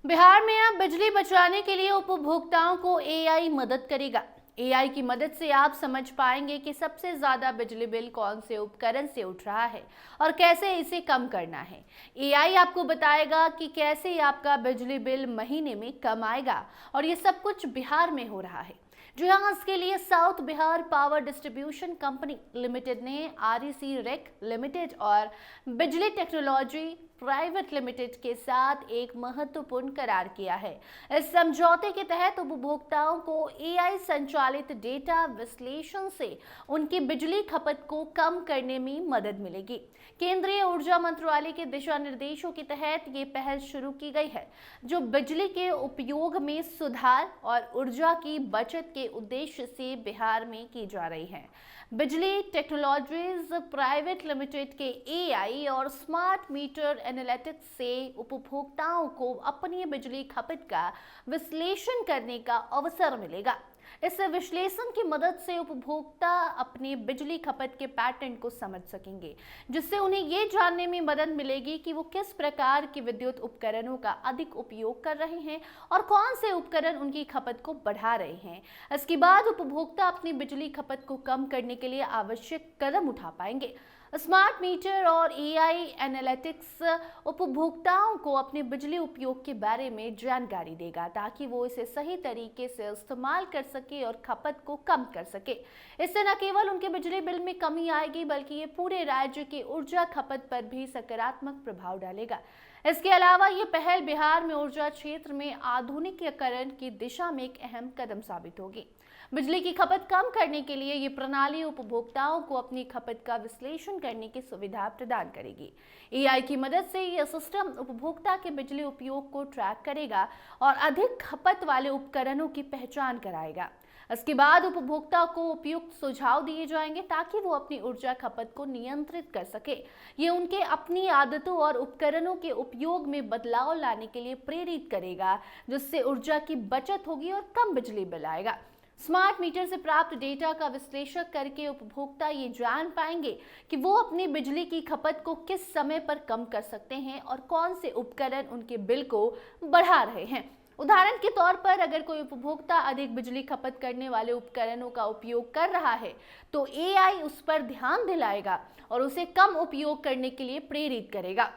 बिहार में अब बिजली बचाने के लिए उपभोक्ताओं को एआई मदद करेगा। एआई की मदद से आप समझ पाएंगे कि सबसे ज्यादा बिजली बिल कौन से उपकरण से उठ रहा है और कैसे इसे कम करना है। एआई आपको बताएगा कि कैसे आपका बिजली बिल महीने में कम आएगा और ये सब कुछ बिहार में हो रहा है। जी हाँ, इसके लिए south Bihar power distribution company limited ने आरईसी रेक लिमिटेड और बिजली टेक्नोलॉजी प्राइवेट लिमिटेड के साथ एक महत्वपूर्ण करार किया है। इस समझौते के तहत उपभोक्ताओं को एआई संचालित डेटा विश्लेषण से उनकी बिजली खपत को कम करने में मदद मिलेगी। केंद्रीय ऊर्जा मंत्रालय के दिशा निर्देशों के तहत ये पहल शुरू की गई है, जो बिजली के उपयोग में सुधार और ऊर्जा की बचत के उद्देश्य से बिहार में की जा रही है। बिजली टेक्नोलॉजीज प्राइवेट लिमिटेड के एआई और स्मार्ट मीटर एनालिटिक्स से उपभोक्ताओं को अपनी बिजली खपत का विश्लेषण करने का अवसर मिलेगा। इस विश्लेषण की मदद से उपभोक्ता अपनी बिजली खपत के पैटर्न को समझ सकेंगे, जिससे उन्हें ये जानने में मदद मिलेगी कि वो किस प्रकार के विद्युत उपकरणों का अधिक उपयोग कर रहे हैं और कौन से उपकरण उनकी खपत को बढ़ा रहे हैं। इसके बाद उपभोक्ता अपनी बिजली खपत को कम करने के लिए आवश्यक कदम उठा पाएंगे। स्मार्ट मीटर और एआई एनालिटिक्स उपभोक्ताओं को अपने बिजली उपयोग के बारे में जानकारी देगा, ताकि वो इसे सही तरीके से इस्तेमाल कर सके और खपत को कम कर सके। इससे न केवल उनके बिजली बिल में कमी आएगी, बल्कि ये पूरे राज्य की ऊर्जा खपत पर भी सकारात्मक प्रभाव डालेगा। इसके अलावा ये पहल बिहार में ऊर्जा क्षेत्र में आधुनिकीकरण की दिशा में एक अहम कदम साबित होगी। बिजली की खपत कम करने के लिए ये प्रणाली उपभोक्ताओं को अपनी खपत का विश्लेषण करने की सुविधा प्रदान करेगी। एआई की मदद से यह सिस्टम उपभोक्ता के बिजली उपयोग को ट्रैक करेगा और अधिक खपत वाले उपकरणों की पहचान कराएगा। इसके बाद उपभोक्ता को उपयुक्त सुझाव दिए जाएंगे, ताकि वो अपनी ऊर्जा खपत को नियंत्रित कर सके। ये उनके अपनी आदतों और उपकरणों के उपयोग में बदलाव लाने के लिए प्रेरित करेगा, जिससे ऊर्जा की बचत होगी और कम बिजली बिल आएगा। स्मार्ट मीटर से प्राप्त डेटा का विश्लेषण करके उपभोक्ता ये जान पाएंगे कि वो अपनी बिजली की खपत को किस समय पर कम कर सकते हैं और कौन से उपकरण उनके बिल को बढ़ा रहे हैं। उदाहरण के तौर पर, अगर कोई उपभोक्ता अधिक बिजली खपत करने वाले उपकरणों का उपयोग कर रहा है, तो एआई उस पर ध्यान दिलाएगा और उसे कम उपयोग करने के लिए प्रेरित करेगा।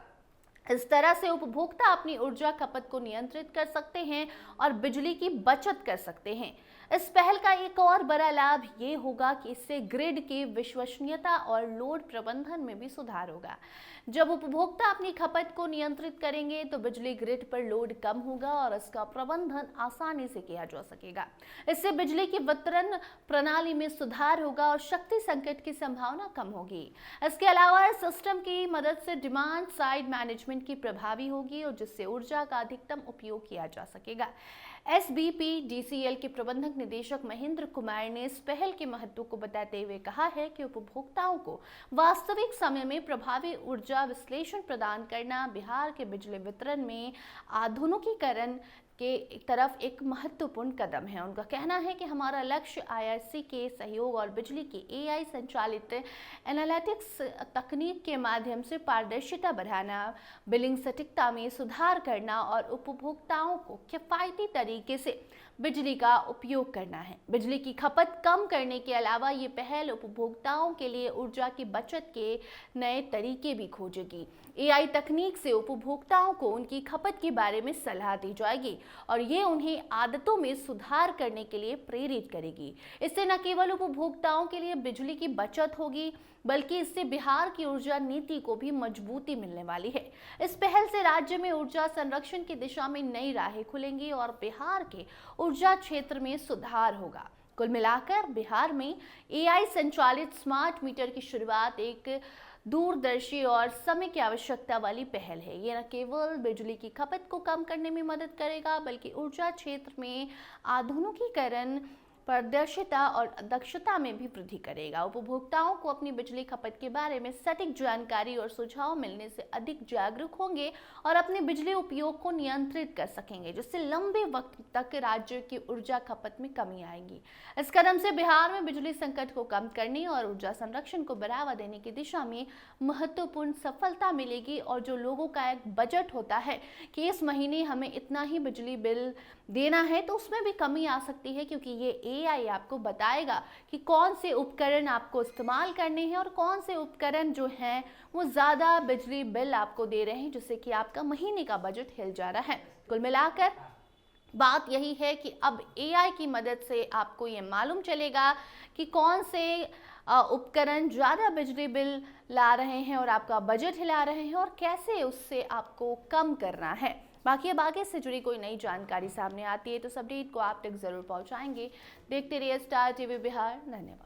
इस तरह से उपभोक्ता अपनी ऊर्जा खपत को नियंत्रित कर सकते हैं और बिजली की बचत कर सकते हैं। इस पहल का एक और बड़ा लाभ ये होगा कि इससे ग्रिड की विश्वसनीयता और लोड प्रबंधन में भी सुधार होगा। जब उपभोक्ता अपनी खपत को नियंत्रित करेंगे, तो बिजली ग्रिड पर लोड कम होगा और इसका प्रबंधन आसानी से किया जा सकेगा। इससे बिजली की वितरण प्रणाली में सुधार होगा और शक्ति संकट की संभावना कम होगी। इसके अलावा इस सिस्टम की मदद से डिमांड साइड मैनेजमेंट की प्रभावी होगी और जिससे ऊर्जा का अधिकतम उपयोग किया जा सकेगा। एसबीपीडीसीएल के प्रबंधक निदेशक महेंद्र कुमार ने इस पहल के महत्व को बताते हुए कहा है कि उपभोक्ताओं को वास्तविक समय में प्रभावी ऊर्जा विश्लेषण प्रदान करना बिहार के बिजली वितरण में आधुनिकीकरण के तरफ एक महत्वपूर्ण कदम है। उनका कहना है कि हमारा लक्ष्य आईआरसी के सहयोग और बिजली की एआई संचालित एनालिटिक्स तकनीक के माध्यम से पारदर्शिता बढ़ाना, बिलिंग सटीकता में सुधार करना और उपभोक्ताओं को किफायती तरीके से बिजली का उपयोग करना है। बिजली की खपत कम करने के अलावा ये पहल उपभोक्ताओं के लिए ऊर्जा की बचत के नए तरीके भी खोजेगी। एआई तकनीक से उपभोक्ताओं को उनकी खपत के बारे में सलाह दी जाएगी और ये उन्हें आदतों में सुधार करने के लिए प्रेरित करेगी। इससे न केवल उपभोक्ताओं के लिए बिजली की बचत होगी, बल्कि इससे बिहार की ऊर्जा नीति को भी मजबूती मिलने वाली है। इस पहल से राज्य में ऊर्जा संरक्षण की दिशा में नई राहें खुलेंगी और बिहार के ऊर्जा क्षेत्र में सुधार होगा। कुल मिलाकर बिहार में एआई संचालित स्मार्ट मीटर की शुरुआत एक दूरदर्शी और समय की आवश्यकता वाली पहल है। ये न केवल बिजली की खपत को कम करने में मदद करेगा, बल्कि ऊर्जा क्षेत्र में आधुनिकीकरण पारदर्शिता और दक्षता में भी वृद्धि करेगा। उपभोक्ताओं को अपनी बिजली खपत के बारे में सटीक जानकारी और सुझाव मिलने से अधिक जागरूक होंगे और अपने बिजली उपयोग को नियंत्रित कर सकेंगे, जिससे लंबे वक्त तक राज्य की ऊर्जा खपत में कमी आएगी। इस कदम से बिहार में बिजली संकट को कम करने और ऊर्जा संरक्षण को बढ़ावा देने की दिशा में महत्वपूर्ण सफलता मिलेगी। और जो लोगों का एक बजट होता है कि इस महीने हमें इतना ही बिजली बिल देना है, तो उसमें भी कमी आ सकती है, क्योंकि ये एआई आपको बताएगा कि कौन से उपकरण आपको इस्तेमाल करने हैं और कौन से उपकरण जो हैं वो ज़्यादा बिजली बिल आपको दे रहे हैं, जिससे कि आपका महीने का बजट हिल जा रहा है। कुल मिलाकर बात यही है कि अब एआई की मदद से आपको ये मालूम चलेगा कि कौन से उपकरण ज़्यादा बिजली बिल ला रहे हैं और आपका बजट हिला रहे हैं और कैसे उससे आपको कम करना है। बाकी अब आगे से जुड़ी कोई नई जानकारी सामने आती है तो इस अपडेट को आप तक जरूर पहुंचाएंगे। देखते रहिए स्टार टीवी बिहार। धन्यवाद।